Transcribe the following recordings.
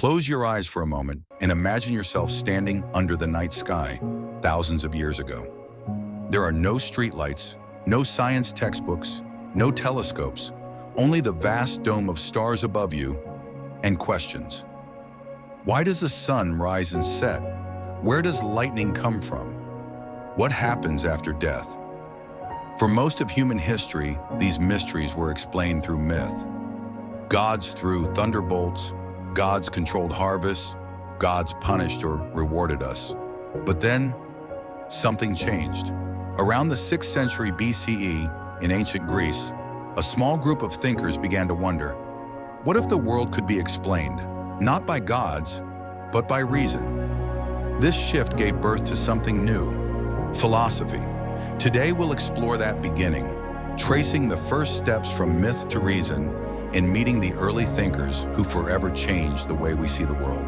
Close your eyes for a moment and imagine yourself standing under the night sky thousands of years ago. There are no streetlights, no science textbooks, no telescopes, only the vast dome of stars above you and questions. Why does the sun rise and set? Where does lightning come from? What happens after death? For most of human history, these mysteries were explained through myth. Gods threw thunderbolts, gods controlled harvests, gods punished or rewarded us. But then, something changed. Around the 6th century BCE, in ancient Greece, a small group of thinkers began to wonder, what if the world could be explained, not by gods, but by reason? This shift gave birth to something new, philosophy. Today we'll explore that beginning, tracing the first steps from myth to reason and meeting the early thinkers who forever changed the way we see the world.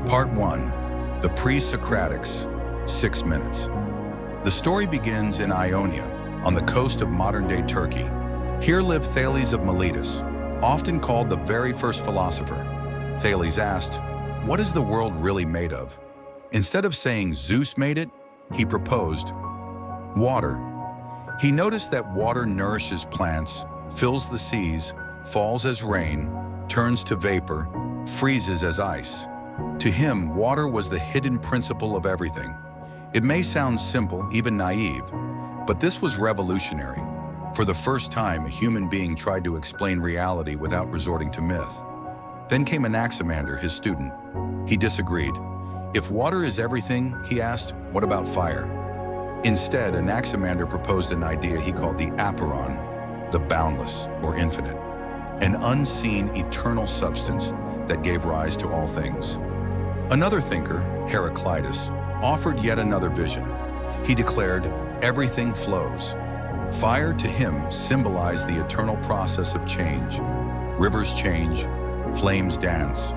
Part 1. The Pre-Socratics, 6 minutes. The story begins in Ionia, on the coast of modern-day Turkey. Here lived Thales of Miletus, often called the very first philosopher. Thales asked, what is the world really made of? Instead of saying Zeus made it, he proposed water. He noticed that water nourishes plants, fills the seas, falls as rain, turns to vapor, freezes as ice. To him, water was the hidden principle of everything. It may sound simple, even naive, but this was revolutionary. For the first time, a human being tried to explain reality without resorting to myth. Then came Anaximander, his student. He disagreed. If water is everything, he asked, what about fire? Instead, Anaximander proposed an idea he called the apeiron, the boundless or infinite, an unseen eternal substance that gave rise to all things. Another thinker, Heraclitus, offered yet another vision. He declared, everything flows. Fire to him symbolized the eternal process of change. Rivers change, flames dance.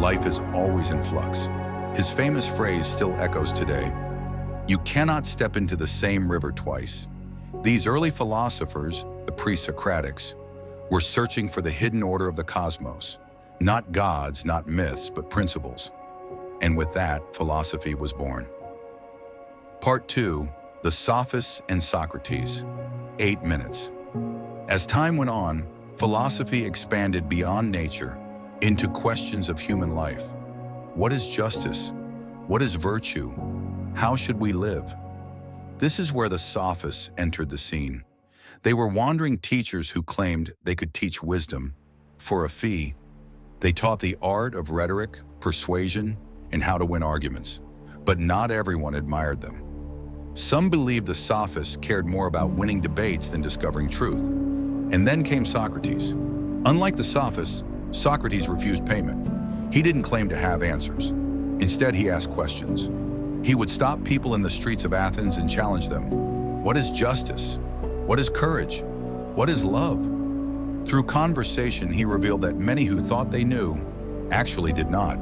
Life is always in flux. His famous phrase still echoes today. You cannot step into the same river twice. These early philosophers, the pre-Socratics, were searching for the hidden order of the cosmos. Not gods, not myths, but principles. And with that, philosophy was born. Part 2. The Sophists and Socrates. 8 minutes. As time went on, philosophy expanded beyond nature into questions of human life. What is justice? What is virtue? How should we live? This is where the Sophists entered the scene. They were wandering teachers who claimed they could teach wisdom for a fee. They taught the art of rhetoric, persuasion, and how to win arguments. But not everyone admired them. Some believed the Sophists cared more about winning debates than discovering truth. And then came Socrates. Unlike the Sophists, Socrates refused payment. He didn't claim to have answers. Instead, he asked questions. He would stop people in the streets of Athens and challenge them. What is justice? What is courage? What is love? Through conversation, he revealed that many who thought they knew actually did not.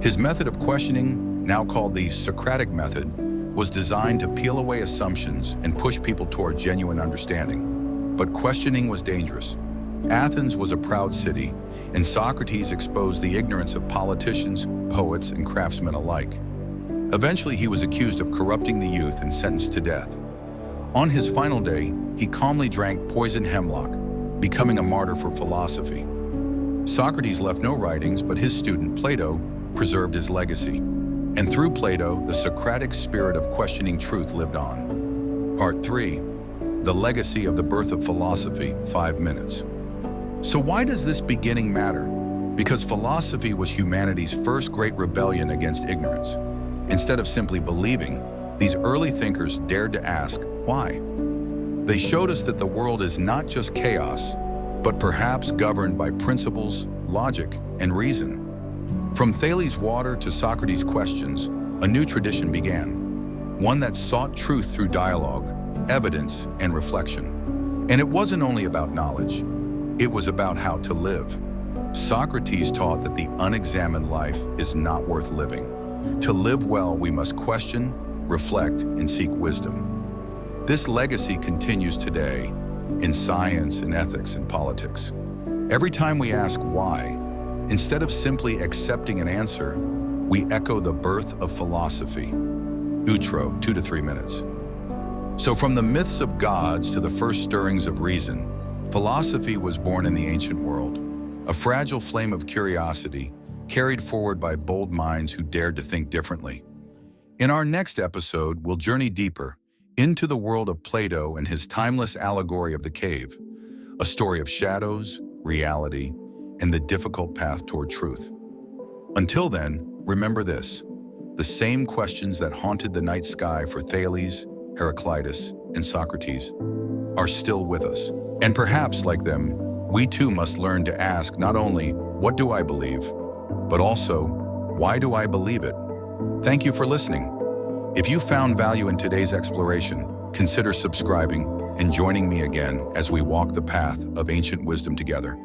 His method of questioning, now called the Socratic method, was designed to peel away assumptions and push people toward genuine understanding. But questioning was dangerous. Athens was a proud city, and Socrates exposed the ignorance of politicians, poets, and craftsmen alike. Eventually, he was accused of corrupting the youth and sentenced to death. On his final day, he calmly drank poisoned hemlock, becoming a martyr for philosophy. Socrates left no writings, but his student, Plato, preserved his legacy. And through Plato, the Socratic spirit of questioning truth lived on. Part 3. The Legacy of the Birth of Philosophy, 5 minutes. So why does this beginning matter? Because philosophy was humanity's first great rebellion against ignorance. Instead of simply believing, these early thinkers dared to ask, why? They showed us that the world is not just chaos, but perhaps governed by principles, logic, and reason. From Thales' water to Socrates' questions, a new tradition began, one that sought truth through dialogue, evidence, and reflection. And it wasn't only about knowledge, it was about how to live. Socrates taught that the unexamined life is not worth living. To live well, we must question, reflect, and seek wisdom. This legacy continues today in science and ethics and politics. Every time we ask why, Instead of simply accepting an answer, we echo the birth of philosophy. Outro, 2 to 3 minutes. So from the myths of gods to the first stirrings of reason, philosophy was born in the ancient world, a fragile flame of curiosity carried forward by bold minds who dared to think differently. In our next episode, we'll journey deeper into the world of Plato and his timeless allegory of the cave, a story of shadows, reality, and the difficult path toward truth. Until then, remember this: the same questions that haunted the night sky for Thales, Heraclitus, and Socrates are still with us. And perhaps, like them, we too must learn to ask not only, what do I believe, but also, why do I believe it? Thank you for listening. If you found value in today's exploration, consider subscribing and joining me again as we walk the path of ancient wisdom together.